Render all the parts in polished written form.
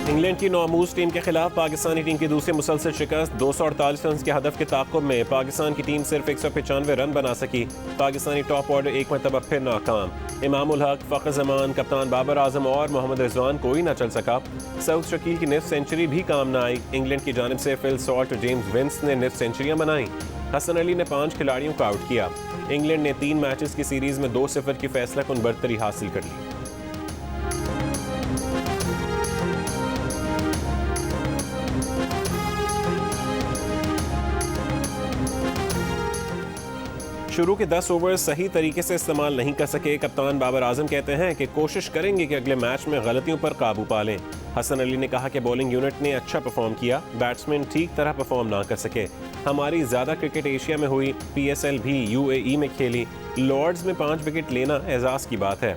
England की नौमूज team के खिलाफ पाकिस्तानी टीम की दूसरी मुसलसल शिकस्त। 248 रन के हदफ के ताक़ुब में पाकिस्तान की टीम सिर्फ 195 रन बना सकी। पाकिस्तानी टॉप ऑर्डर एक मरतबा फिर नाकाम। इमाम उल हक, फ़ख्र ज़मान, कप्तान बाबर आजम और मोहम्मद रिजवान कोई ना चल सका। सऊद शकील की निफ्स सेंचुरी भी काम न आई। इंग्लैंड की जानिब से फिल सॉल्ट और जेम्स विंस ने निफ्स सेंचुरियां बनाई। हसन अली ने 5 खिलाड़ियों को आउट किया। इंग्लैंड ने 3 मैचेस की सीरीज में 2-0 की फैसला कुन बरतरी हासिल कर ली। शुरू के 10 ओवर सही तरीके से इस्तेमाल नहीं कर सके। कप्तान बाबर आजम कहते हैं कि कोशिश करेंगे कि अगले मैच में गलतियों पर काबू पा लें। हसन अली ने कहा कि बॉलिंग यूनिट ने अच्छा परफॉर्म किया, बैट्समैन ठीक तरह परफॉर्म ना कर सके। हमारी ज़्यादा क्रिकेट एशिया में हुई, PSL भी UAE में खेली। लॉर्ड्स में 5 विकेट लेना एजाज़ की बात है।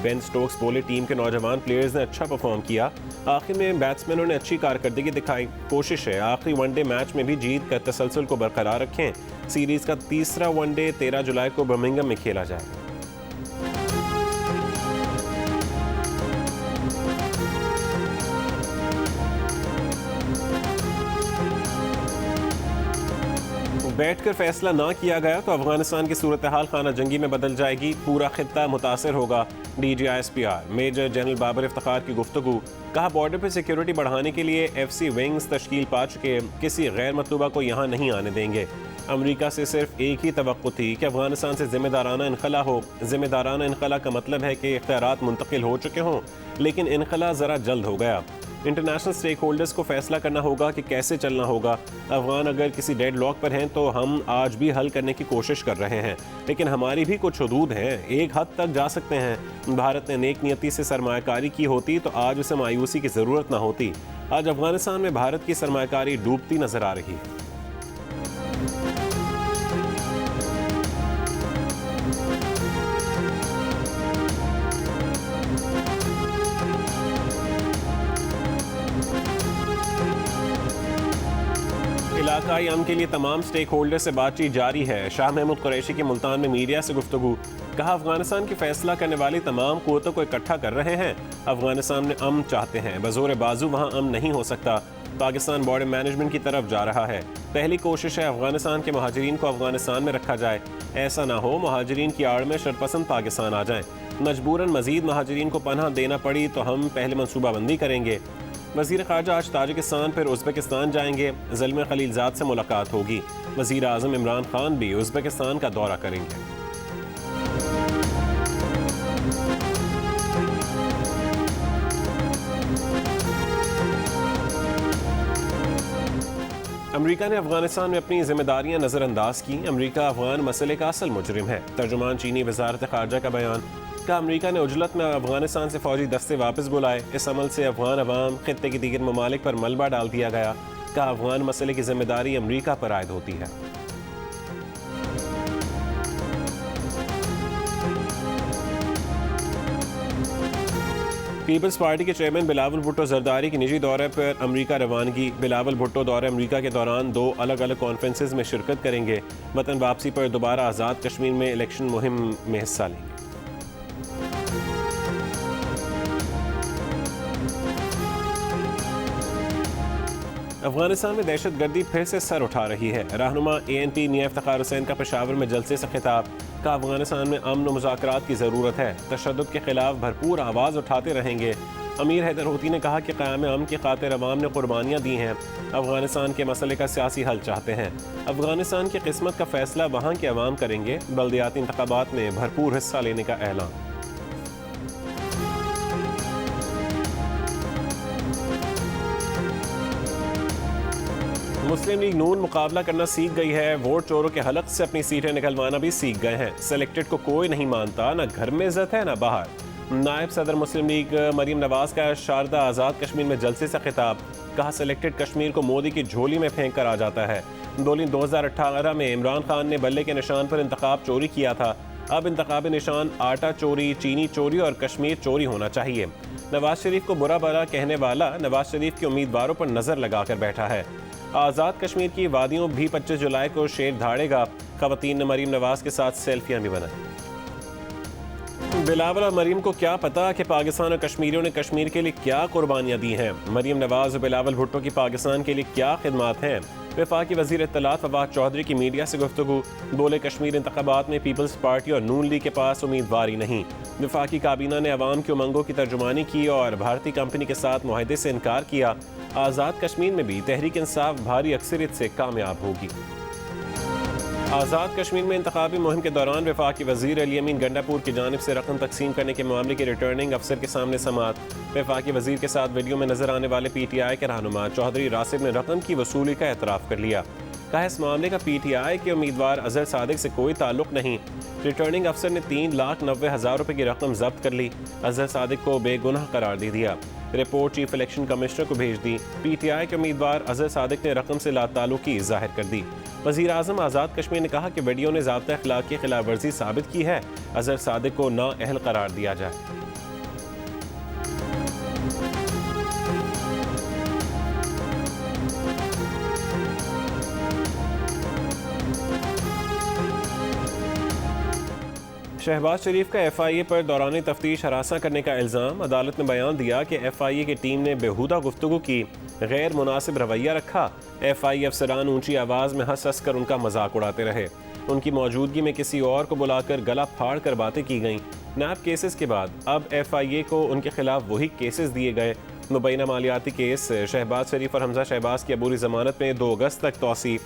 बेन स्टोक्स बोले टीम के नौजवान प्लेयर्स ने अच्छा परफॉर्म किया। आखिर में बैट्समैनों ने अच्छी कारकर्दगी दिखाई। कोशिश है आखिरी वनडे मैच में भी जीत कर तसलसल को बरकरार रखें। सीरीज़ का तीसरा वनडे 13 जुलाई को बर्मिंघम में खेला जाएगा। बैठकर फैसला ना किया गया तो अफगानिस्तान की सूरत हाल खाना जंगी में बदल जाएगी। पूरा खित्ता मुतासर होगा। DGISPR major general Babar Iftikhar की गुफ्तगू। कहा बॉर्डर पर सिक्योरिटी बढ़ाने के लिए FC विंग्स तश्कील पा चुके, किसी गैर मतलूबा को यहाँ नहीं आने देंगे। अमेरिका से सिर्फ एक ही तवक्को थी कि अफगानिस्तान से जिम्मेदाराना इनखला हो। जिम्मेदाराना इनखला का मतलब है कि इख्तियारात मुंतकिल हो चुके हों, लेकिन इनखला ज़रा जल्द हो गया। इंटरनेशनल स्टेक होल्डर्स को फैसला करना होगा कि कैसे चलना होगा। अफगान अगर किसी डेड लॉक पर हैं तो हम आज भी हल करने की कोशिश कर रहे हैं, लेकिन हमारी भी कुछ हदूद हैं। एक हद तक जा सकते हैं। भारत ने नेक नियति से सरमायाकारी की होती तो आज उसे मायूसी की ज़रूरत ना होती। आज अफगानिस्तान में भारत की सरमायाकारी डूबती नजर आ रही है। इलाकाई अमन के लिए तमाम स्टेक होल्डर से बातचीत जारी है। शाह महमूद कुरैशी की मुल्तान में मीडिया से गुफ्तगू। कहा अफगानिस्तान की फैसला करने वाली तमाम कुव्वतों को इकट्ठा कर रहे हैं। अफगानिस्तान में अमन चाहते हैं, बजोर बाजू वहाँ अमन नहीं हो सकता। पाकिस्तान बॉर्डर मैनेजमेंट की तरफ जा रहा है। पहली कोशिश है अफगानिस्तान के महाजरीन को अफगानिस्तान में रखा जाए। ऐसा ना हो महाजरीन की आड़ में शरपसंद पाकिस्तान आ जाएं। मजबूरन मजीद महाजरीन को पनाह देना पड़ी तो हम पहले मनसूबाबंदी करेंगे। वज़ीर ख़ारजा आज ताजिकिस्तान फिर उज़्बेकिस्तान जाएंगे। ज़ल्मे खलीलज़ाद से मुलाकात होगी। वज़ीर आज़म इमरान खान भी उज़्बेकिस्तान का दौरा करेंगे। अमेरिका ने अफगानिस्तान में अपनी जिम्मेदारियां नज़रअंदाज की। अमेरिका अफगान मसले का असल मुजरिम है। तर्जुमान चीनी वज़ारत ख़ारजा का बयान। का अमेरिका ने उजलत में अफगानिस्तान से फौजी दस्ते वापस बुलाए। इस अमल से अफगान अवाम, खित्ते की दीगर ममालिक पर मलबा डाल दिया गया। का अफगान मसले की जिम्मेदारी अमेरिका पर आयद होती है। पीपल्स पार्टी के चेयरमैन बिलावल भुट्टो जरदारी की निजी दौरे पर अमेरिका रवानगी। बिलावल भुट्टो दौरे अमेरिका के दौरान 2 अलग अलग कॉन्फ्रेंसेस में शिरकत करेंगे। वतन वापसी पर दोबारा आज़ाद कश्मीर में इलेक्शन मुहिम में हिस्सा लेंगे। अफगानिस्तान में दहशत गर्दी फिर से सर उठा रही है। रहनुमा ANP मियां इफ्तिखार हुसैन का पेशावर में जलसे से खिताब। का अफगानिस्तान में अमन व मुज़ाकरात की ज़रूरत है। तशद्दुद के खिलाफ भरपूर आवाज़ उठाते रहेंगे। अमीर हैदर होती ने कहा कि क़याम अमन की खातिर अवाम ने कुर्बानियाँ दी हैं। अफगानिस्तान के मसले का सियासी हल चाहते हैं। अफगानिस्तान की किस्मत का फैसला वहाँ के अवाम करेंगे। बल्दियाती इंतखाबात में भरपूर हिस्सा लेने का ऐलान। मुस्लिम लीग नून मुकाबला करना सीख गई है। वोट चोरों के हलक से अपनी सीटें निकलवाना भी सीख गए हैं। सेलेक्टेड को कोई नहीं मानता, ना घर में इज्जत है ना बाहर। नायब सदर मुस्लिम लीग मरीम नवाज का शारदा आज़ाद कश्मीर में जलसे से खिताब। कहा सेलेक्टेड कश्मीर को मोदी की झोली में फेंक कर आ जाता है। 2018 में इमरान खान ने बल्ले के निशान पर इंतखाब चोरी किया था। अब इंतखाबी निशान आटा चोरी, चीनी चोरी और कश्मीर चोरी होना चाहिए। नवाज शरीफ को बुरा भला कहने वाला नवाज शरीफ के उम्मीदवारों पर नज़र लगाकर बैठा है। आज़ाद कश्मीर की वादियों भी 25 जुलाई को शेर धाड़ेगा। ख़वातीन ने मरीम नवाज के साथ सेल्फियां भी बनाई। बिलावल और मरीम को क्या पता कि पाकिस्तान और कश्मीरियों ने कश्मीर के लिए क्या कुर्बानियाँ दी हैं। मरीम नवाज और बिलावल भुट्टो की पाकिस्तान के लिए क्या खिदमात हैं। वफाकी वज़ीर इत्तलात फवाद चौधरी की मीडिया से गुफ्तगू, बोले कश्मीर इंतखाबात में पीपल्स पार्टी और नून लीग के पास उम्मीदवार ही नहीं। वफाकी काबीना ने अवाम की उमंगों की तर्जुमानी की और भारतीय कंपनी के साथ मुआहदे से इनकार किया। आज़ाद कश्मीर में भी तहरीक इंसाफ भारी अक्सरियत से कामयाब होगी। आज़ाद कश्मीर में इंतखाबी मुहिम के दौरान वफाकी वज़ीर अली अमीन गंडापुर की जानिब से रकम तकसीम करने के मामले के रिटर्निंग अफसर के सामने समाअत। वफाकी वज़ीर के साथ वीडियो में नजर आने वाले PTI के रहनुमा चौधरी रासिब ने रकम की वसूली का एतराफ़ कर लिया। कहा इस मामले का PTI के उम्मीदवार अजहर सादिक से कोई ताल्लुक नहीं। रिटर्निंग अफसर ने 3,90,000 रुपये की रकम जब्त कर ली। अजहर सादिक को बेगुनाह करार दे दिया। रिपोर्ट चीफ इलेक्शन कमिश्नर को भेज दी। PTI के उम्मीदवार अजहर सादिक ने रकम से लाताल्लुकी जाहिर कर दी। वज़ीर आज़म आज़ाद कश्मीर ने कहा कि वीडियो ने ज़ाब्ता अखलाक की खिलाफ वर्जी साबित की है। अजहर सादिक को नाअहल करार दिया जाए। शहबाज शरीफ का FIA पर दौरान तफ्तीश हरासा करने का इल्ज़ाम। अदालत ने बयान दिया कि FIA की टीम ने बेहुदा गुफ्तगू की, गैर मुनासिब रवैया रखा। FIA अफसरान ऊंची आवाज़ में हंस हंस कर उनका मजाक उड़ाते रहे। उनकी मौजूदगी में किसी और को बुलाकर गला फाड़ कर बातें की गईं। नैब केसेस के बाद अब FIA को उनके खिलाफ वही केसेस दिए गए। मुबैना मालियाती केस शहबाज शरीफ और हमजा शहबाज की अबूरी जमानत में 2 अगस्त तक तौसी।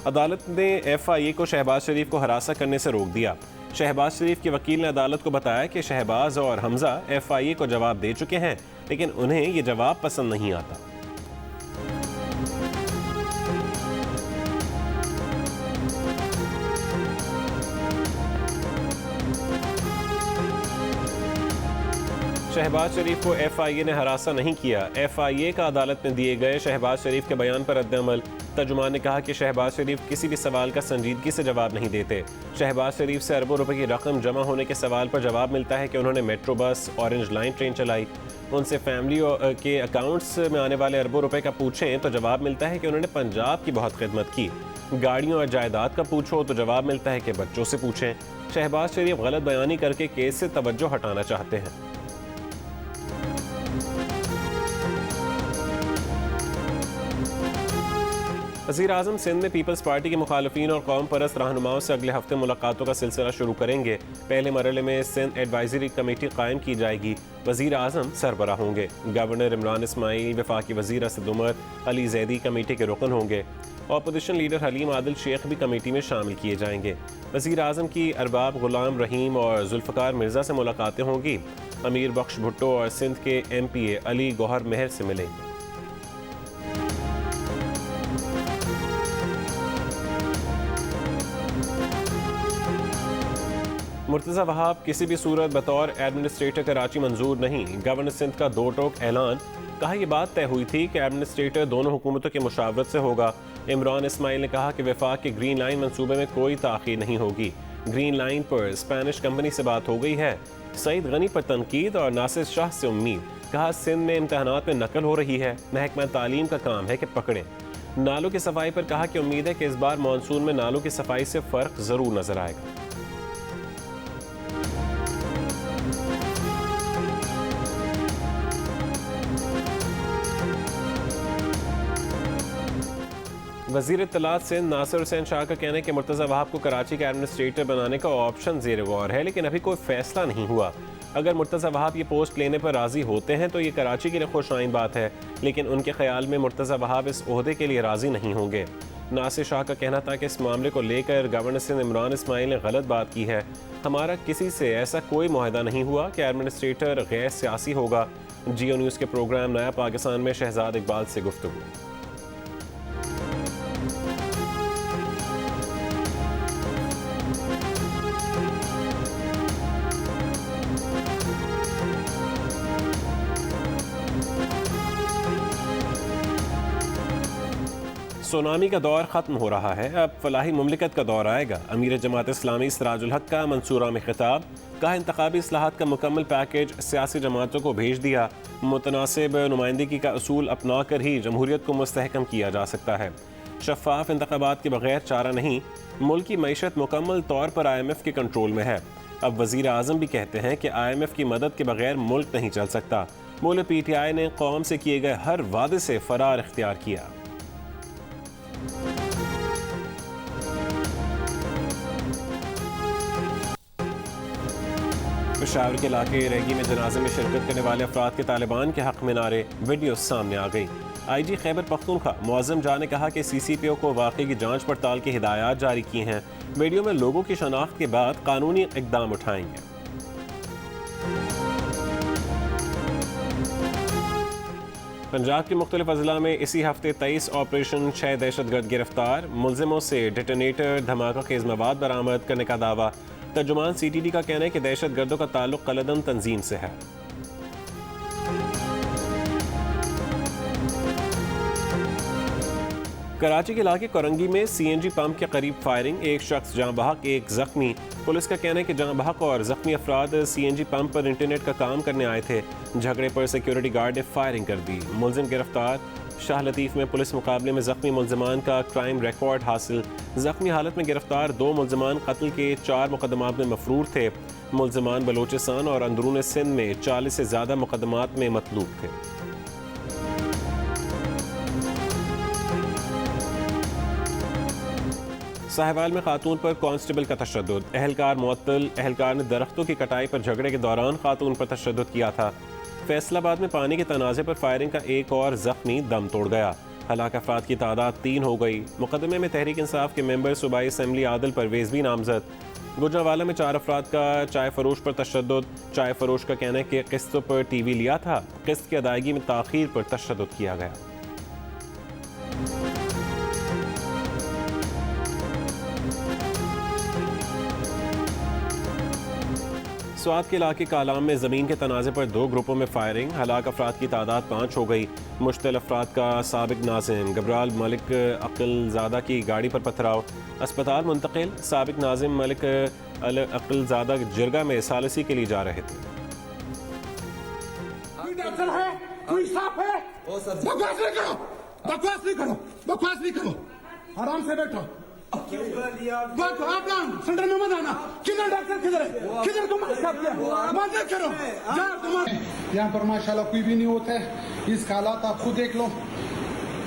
अदालत ने FIA को शहबाज शरीफ को हरासा करने से रोक दिया। शहबाज शरीफ के वकील ने अदालत को बताया कि शहबाज और हमजा FIA को जवाब दे चुके हैं, लेकिन उन्हें ये जवाब पसंद नहीं आता। शहबाज शरीफ को FIA ने हरासा नहीं किया। FIA का अदालत में दिए गए शहबाज शरीफ के बयान पर रद्द-ए-अमल। तर्जुमान ने कहा कि शहबाज शरीफ किसी भी सवाल का संजीदगी से जवाब नहीं देते। शहबाज शरीफ से अरबों रुपए की रकम जमा होने के सवाल पर जवाब मिलता है कि उन्होंने metro bus, orange line train चलाई। उनसे फैमिली के अकाउंट्स में आने वाले अरबों रुपए का पूछें तो जवाब मिलता है कि उन्होंने पंजाब की बहुत खिदमत की। गाड़ियों और जायदाद का पूछो तो जवाब मिलता है कि बच्चों से पूछें। शहबाज शरीफ गलत बयानी करके केस से तवज्जो हटाना चाहते हैं। वज़ीर आज़म सिंध में पीपल्स पार्टी के मुखालफिन और कौम परस्त रहनुमाओं से अगले हफ्ते मुलाकातों का सिलसिला शुरू करेंगे। पहले मरहले में सिंध एडवाइजरी कमेटी कायम की जाएगी। वज़ीर आज़म सरबराह होंगे। गवर्नर इमरान इस्माइल, वफाकी वज़ीर असद उमर, अली जैदी कमेटी के रुकन होंगे। अपोजिशन लीडर हलीम आदिल शेख भी कमेटी में शामिल किए जाएंगे। वज़ीर आज़म की अरबाब गुलाम रहीम और जुल्फ़कार मिर्ज़ा से मुलाकातें होंगी। अमीर बख्श भुट्टो और सिंध के MPA अली गौहर मेहर से मिलेंगे। मुर्तज़ा वहाब किसी भी सूरत बतौर एडमिनिस्ट्रेटर कराची मंजूर नहीं। गवर्नर सिंध का 2 टोक ऐलान। कहा यह बात तय हुई थी कि एडमिनिस्ट्रेटर दोनों हुकूमतों की मुशावरत से होगा। इमरान इस्माइल ने कहा कि वफाक के ग्रीन लाइन मंसूबे में कोई ताख़ीर नहीं होगी। ग्रीन लाइन पर स्पेनिश कंपनी से बात हो गई है। सईद गनी पर तनकीद और नासिर शाह से उम्मीद। कहा सिंध में इम्तहानात में नकल हो रही है, महकमा तालीम का काम है कि पकड़ें। नालों की सफाई पर कहा कि उम्मीद है कि इस बार मानसून में नालों की सफाई से फ़र्क ज़रूर नजर आएगा। वज़ीर इत्तलात सिंध नासिर हुसैन शाह का कहना है कि मुर्तज़ा वहाब को कराची का एडमिनिस्ट्रेटर बनाने का ऑप्शन ज़ेर गौर है, लेकिन अभी कोई फैसला नहीं हुआ। अगर मुर्तज़ा वहाब ये पोस्ट लेने पर राज़ी होते हैं तो ये कराची के लिए खुशआइन बात है, लेकिन उनके ख्याल में मुर्तज़ा वहाब इस ओहदे के लिए राज़ी नहीं होंगे। नासिर शाह का कहना था कि इस मामले को लेकर गवर्नर सिंध इमरान इस्माइल ने गलत बात की है। हमारा किसी से ऐसा कोई मुआहदा नहीं हुआ कि एडमिनिस्ट्रेटर गैर सियासी होगा। जियो न्यूज़ के प्रोग्राम नया पाकिस्तान में शहजाद इकबाल से गुफ्तगू। सुनामी का दौर ख़त्म हो रहा है, अब फलाही मुमलिकत का दौर आएगा। अमीर जमात इस्लामी सिराजुल हक का मंसूरा में खिताब। कहा इंतखाबी इस्लाहात का मुकम्मल पैकेज सियासी जमातों को भेज दिया। मुतनासिब नुमाइंदगी का असूल अपना कर ही जमहूरियत को मुस्तहकम किया जा सकता है। शफाफ इंतखाबात के बगैर चारा नहीं। मुल्क की मईशत मुकम्मल तौर पर IMF के कंट्रोल में है। अब वज़ीर आज़म भी कहते हैं कि IMF की मदद के बगैर मुल्क नहीं चल सकता। बोले PTI ने कौम से किए गए हर वादे से फरार इख्तियार किया। पेशावर के इलाके रेगी में जनाजे में शिरकत करने वाले अफराद के तालिबान के हक में नारे, वीडियो सामने आ गई। IG खैबर पख्तूनख्वा मुअज़्ज़म जाह ने कहा कि CCPO को वाक़े की जांच पड़ताल की हिदायत जारी की हैं। वीडियो में लोगों की शनाख्त के बाद कानूनी इक़दाम उठाएंगे। पंजाब के मुख्तलिफ अजला में इसी हफ्ते 23 ऑपरेशन, 6 दहशतगर्द गिरफ्तार, मुलजिमों से डिटोनेटर, धमाका खेज मवाद बरामद करने का दावा। तर्जुमान CTD का कहना है कि दहशतगर्दों का ताल्लुक कलदम तंजीम से है। कराची के इलाके कोरंगी में CNG पंप के करीब फायरिंग, एक शख्स जाँ बहक, एक जख्मी। पुलिस का कहना है कि जाँ बहक और जख्मी अफराद CNG पंप पर इंटरनेट का काम करने आए थे। झगड़े पर सिक्योरिटी गार्ड ने फायरिंग कर दी। मुलजिम गिरफ्तार। शाह लतीफ़ में पुलिस मुकाबले में जख्मी मुलजमान का क्राइम रिकॉर्ड हासिल। जख्मी हालत में गिरफ्तार 2 मुलजमान कत्ल के 4 मुकदमात में मफरूर थे। मुलजमान बलोचिस्तान और अंदरून सिंध में 40 से ज़्यादा मुकदमात में मतलूब थे। साहिवाल में खातून पर कांस्टेबल का तशद्दुद, एहलकार मुअत्तल। एहलकार ने दरख्तों की कटाई पर झगड़े के दौरान खातून पर तशद्दुद किया था। फैसलाबाद में पानी के तनाज़े पर फायरिंग का एक और जख्मी दम तोड़ गया। हलाक अफराद की तादाद 3 हो गई। मुकदमे में तहरीक इंसाफ के मेंबर सूबाई असम्बली आदिल परवेज़ भी नामजद। गुजरांवाला में 4 अफराद का चाय फरोश पर तशद्दुद। चाय फरोश का कहना है कि किस्तों पर TV लिया था, किस्त की अदायगी में ताख़ीर पर तशद्दुद किया गया। स्वात के इलाके कालाम में ज़मीन के तनाज़े पर 2 ग्रुपों में फायरिंग। हलाक अफराद की तादाद 5 हो गई। मुश्तल अफराद का साबिक नाज़िम गबराल मलिक अक्लज़ादा की गाड़ी पर पथराव, अस्पताल मुंतकिल। साबिक नाज़िम मलिक अक्लज़ादा जिरगा में सालसी के लिए जा रहे थे। बकवास नहीं करो, आराम से बैठो। सेंटर में मत आना। किधर डॉक्टर, किधर है, किधर तुम मदद करो। यहाँ पर माशाल्लाह कोई भी नहीं होता है। इस हालात आप खुद देख लो।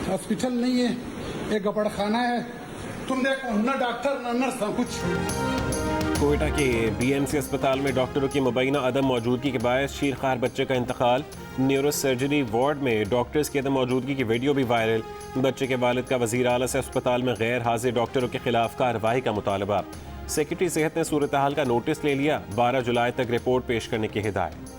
हॉस्पिटल नहीं है, एक गपड़ खाना है। तुम देखो, न डॉक्टर न नर्स न कुछ। कोयटा के BMC अस्पताल में डॉक्टरों की मुबैना अदम मौजूदगी के बायस शीरखार बच्चे का इंतकाल। न्यूरो सर्जरी वार्ड में डॉक्टर्स की अदम मौजूदगी की वीडियो भी वायरल। बच्चे के वालिद का वज़ीर आला से अस्पताल में गैर हाजिर डॉक्टरों के खिलाफ कार्रवाई का मुतालबा। सेक्रेटरी सेहत ने सूरत हाल का नोटिस ले लिया। 12 जुलाई तक रिपोर्ट पेश करने की हिदायत।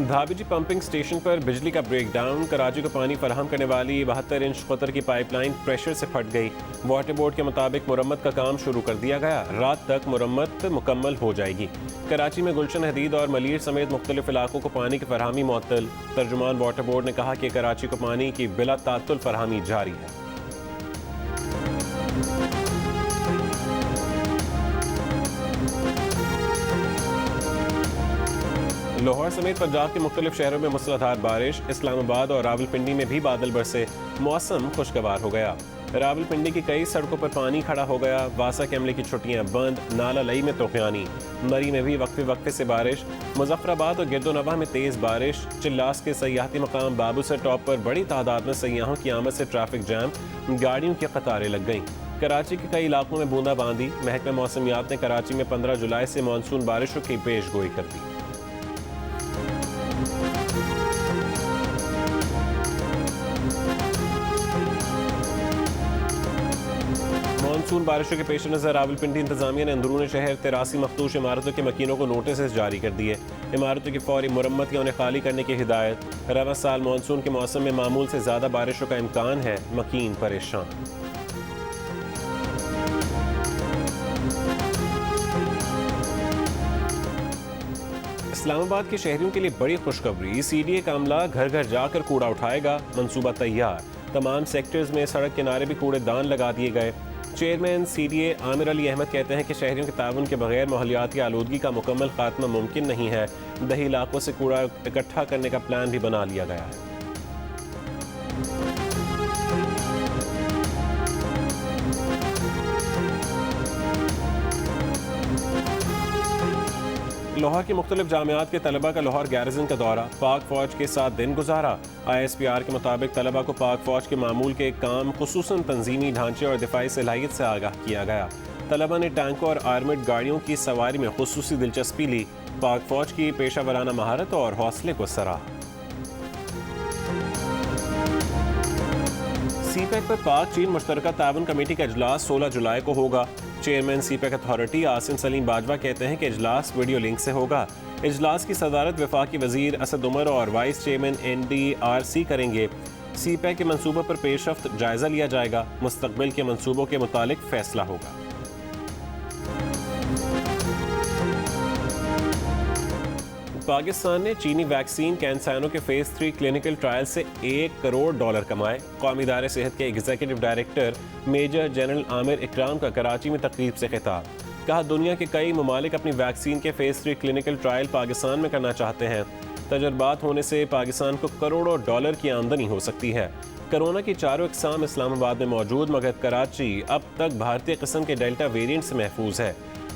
धाबीजी पंपिंग स्टेशन पर बिजली का ब्रेकडाउन। कराची को पानी फराहम करने वाली 72 इंच कतर की पाइपलाइन प्रेशर से फट गई। वाटर बोर्ड के मुताबिक मुरम्मत का काम शुरू कर दिया गया। रात तक मुरम्मत मुकम्मल हो जाएगी। कराची में गुलशन हदीद और मलीर समेत मुख्तलिफ इलाकों को पानी की फरहमी मुअत्तल। तर्जुमान वाटर बोर्ड ने कहा कि कराची को पानी की बिला तात्तुल फरहमी जारी है। लाहौर समेत पंजाब के मुख्तलिफ शहरों में मूसलाधार बारिश। इस्लामाबाद और रावलपिंडी में भी बादल बरसे। मौसम खुशगवार हो गया। रावलपिंडी की कई सड़कों पर पानी खड़ा हो गया। वासा कैमले की छुट्टियां बंद। नाला लई में तूफ़ानी। मरी में भी वक्फे वक्फे से बारिश। मुजफ्फराबाद और गिरदोनवा में तेज़ बारिश। चिल्लास के सयाहती मकाम बाबूसर टॉप पर बड़ी तादाद में सयाहों की आमद से ट्रैफिक जैम। गाड़ियों की कतारें लग गईं। कराची के कई इलाकों में बूंदाबांदी। महकमा मौसमियात ने कराची में 15 जुलाई से मानसून बारिशों की पेशगोई कर दी। मानसून बारिशों के पेश नज़र रावलपिंडी इंतजामिया ने अंदरून शहर 83 मखदूश इमारतों के मकीनों को नोटिस जारी कर दिए। इमारतों की फौरी मुरम्मत या उन्हें खाली करने की हिदायत। रवा साल मानसून के मौसम में मामूल से ज़्यादा बारिशों का इम्कान है। मकीन परेशान। इस्लामाबाद के शहरियों के लिए बड़ी खुशखबरी। CDA का अमला घर घर जाकर कूड़ा उठाएगा। मंसूबा तैयार। तमाम सेक्टर्स में सड़क किनारे भी कूड़ेदान लगा दिए गए। चेयरमैन CDA आमिर अली अहमद कहते हैं कि शहरियों के ताउन के बगैर माहौलियाती आलूदगी का मुकम्मल खात्मा मुमकिन नहीं है। दही इलाकों से कूड़ा इकट्ठा करने का प्लान भी बना लिया गया है। लाहौर की मुख्तलिफ जामियात के तलबा का लाहौर गैरिजन का दौरा, पाक फौज के साथ दिन गुजारा। ISPR के मुताबिक तलबा को पाक फौज के मामूल के काम खुसूसन तंजीमी ढांचे और दिफाई सलाहियत से आगाह किया गया। तलबा ने टैंकों और आर्मड गाड़ियों की सवारी में खुसूसी दिलचस्पी ली। पाक फौज की पेशा वराना महारत और हौसले को सराहा। CPEC पर पाक चीन मुश्तरका ताउन कमेटी का इजलास 16 जुलाई को होगा। Chairman CPEC authority Asim Salim Bajwa कहते हैं कि इजलास वीडियो लिंक से होगा। इजलास की सदारत वफाकी वजीर असद उमर और वाइस चेयरमैन NDRC करेंगे। CPEC के मंसूबों पर पेशरफ्त जायजा लिया जाएगा। मुस्तकबिल के मंसूबों के मुतालिक फैसला होगा। पाकिस्तान ने चीनी वैक्सीन कैंसैनो के फेज 3 क्लिनिकल ट्रायल से $1 करोड़ कमाए। कौमी इदारे सेहत के executive director major general Amir Ikram का कराची में तकरीब से खिताब। कहा, दुनिया के कई ममालिक अपनी वैक्सीन के फेज 3 क्लिनिकल ट्रायल पाकिस्तान में करना चाहते हैं। तजर्बात होने से पाकिस्तान को करोड़ों डॉलर की आमदनी हो सकती है। कोरोना की चारों इकसाम इस्लामाबाद में मौजूद, मगर कराची अब तक भारतीय किस्म के डेल्टा वेरिएंट से महफूज है।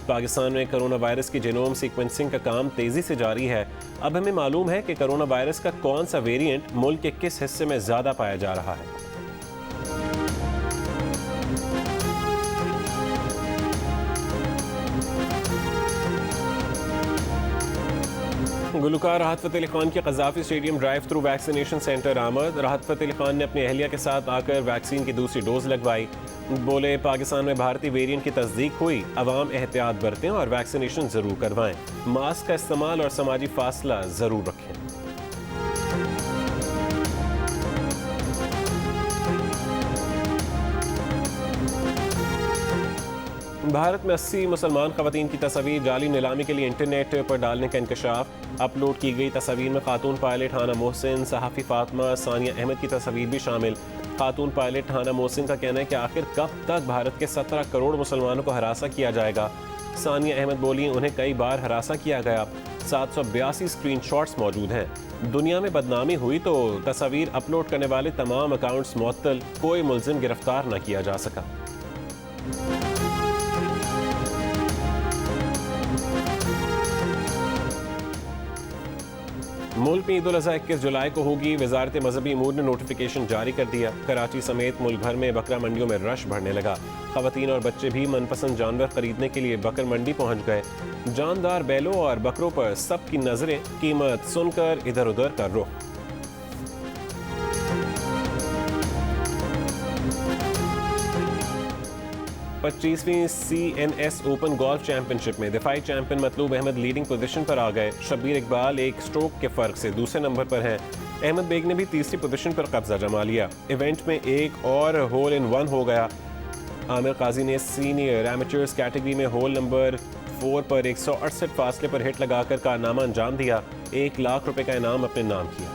पाकिस्तान में कोरोना वायरस की जेनोम सीक्वेंसिंग का काम तेजी से जारी है। अब हमें मालूम है कि कोरोना वायरस का कौन सा वेरिएंट मुल्क के किस हिस्से में ज्यादा पाया जा रहा है। गुलकार राहत फ़तेह अली खान के Gaddafi stadium drive through vaccination centre आमद। राहत फ़तेह अली खान ने अपनी अहलिया के साथ आकर वैक्सीन की दूसरी डोज लगवाई। बोले, पाकिस्तान में भारतीय वेरिएंट की तस्दीक हुई, अवाम एहतियात बरतें और वैक्सीनेशन ज़रूर करवाएं। मास्क का इस्तेमाल और समाजी फासला ज़रूर रखें। भारत में 80 मुसलमान ख़वातीन की तस्वीर जाली नीलामी के लिए इंटरनेट पर डालने का इंकशाफ। अपलोड की गई तस्वीर में खातून पायलट हाना मोहसिन, सहाफ़ी फातिमा, सानिया अहमद की तस्वीर भी शामिल। खातून पायलट हाना मोहसिन का कहना है कि आखिर कब तक भारत के 17 करोड़ मुसलमानों को हरासा किया जाएगा। सानिया अहमद बोली, उन्हें कई बार हरासा किया गया। 782 स्क्रीनशॉट्स मौजूद हैं। दुनिया में बदनामी हुई तो तस्वीर अपलोड करने वाले तमाम अकाउंट्स मुअत्तल, कोई मुलजिम गिरफ्तार न किया जा सका। मुल्क में ईद उल अज़हा 21 जुलाई को होगी। वजारत मजहबी अमूर ने नोटिफिकेशन जारी कर दिया। कराची समेत मुल्क भर में बकरा मंडियों में रश बढ़ने लगा। ख़वातीन और बच्चे भी मनपसंद जानवर खरीदने के लिए बकर मंडी पहुंच गए। जानदार बैलों और बकरों पर सबकी नजरें, कीमत सुनकर इधर उधर का रुख। पच्चीसवीं CNS ओपन गोल्फ चैंपियनशिप में दिफाई चैंपियन मतलूब अहमद लीडिंग पोजीशन पर आ गए। शब्बीर इकबाल एक स्ट्रोक के फर्क से दूसरे नंबर पर हैं। अहमद बेग ने भी तीसरी पोजीशन पर कब्जा जमा लिया। इवेंट में एक और होल इन वन हो गया। आमिर काजी ने सीनियर एमेचर्स कैटेगरी में होल नंबर 4 पर 168 फासले पर हिट लगाकर कारनामा अंजाम दिया। 1 लाख रुपए का इनाम अपने नाम किया।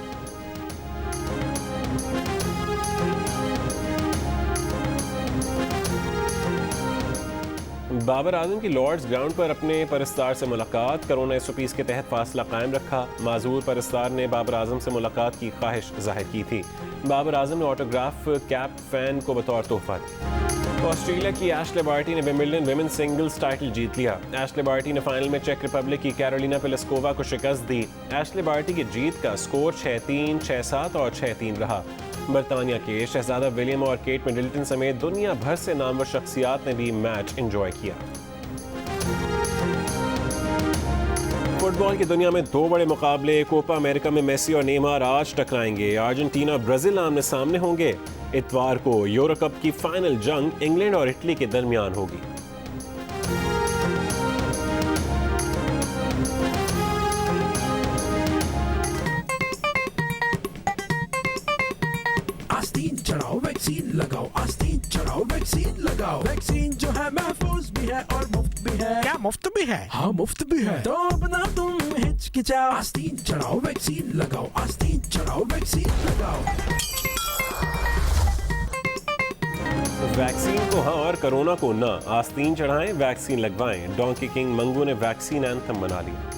बाबर आजम की लॉर्ड्स ग्राउंड पर अपने परस्तार से मुलाकात। कोरोना SOPs के तहत फासला कायम रखा। माजूर परस्तार ने बाबर आजम से मुलाकात की ख्वाहिश जाहिर की थी। बाबर आजम ने ऑटोग्राफ कैप फैन को बतौर तोहफा दी। ऑस्ट्रेलिया की एशले बार्टी ने विंबलडन विमेंस सिंगल्स टाइटल जीत लिया। एशले बार्टी ने फाइनल में चेक रिपब्लिक की कैरोलिना प्लिस्कोवा को शिकस्त दी। एशले बार्टी की जीत का स्कोर 6-3, 6-7 और 6-3 रहा। बरतानिया के शहजादा विलियम और केट मिडल्टन समेत दुनिया भर से नामवर शख्सियात ने भी मैच एंजॉय किया। फुटबॉल की दुनिया में 2 बड़े मुकाबले। कोपा अमेरिका में मेसी और नेमार आज टकराएंगे। अर्जेंटीना और ब्राजील आमने सामने होंगे। इतवार को यूरो कप की फाइनल जंग इंग्लैंड और इटली के दरमियान होगी। आस्तीन चढ़ाओ वैक्सीन लगाओ, आस्तीन चढ़ाओ वैक्सीन लगाओ। वैक्सीन जो है महफूज भी है और मुफ्त भी है। क्या मुफ्त भी है? हाँ मुफ्त भी है, तो अब ना तुम हिचकिचाओ। आस्तीन चढ़ाओ वैक्सीन लगाओ, आस्तीन चढ़ाओ वैक्सीन लगाओ। वैक्सीन को हाँ और कोरोना को ना। आस्तीन चढ़ाएं, वैक्सीन लगवाएं। डोंकी किंग मंगू ने वैक्सीन एंथम बना लिया।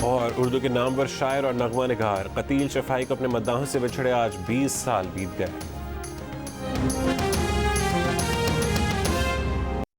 और उर्दू के नामवर शायर और नगमा निगार कतील शफाई को अपने मद्दाहों से बिछड़े आज 20 साल बीत गए।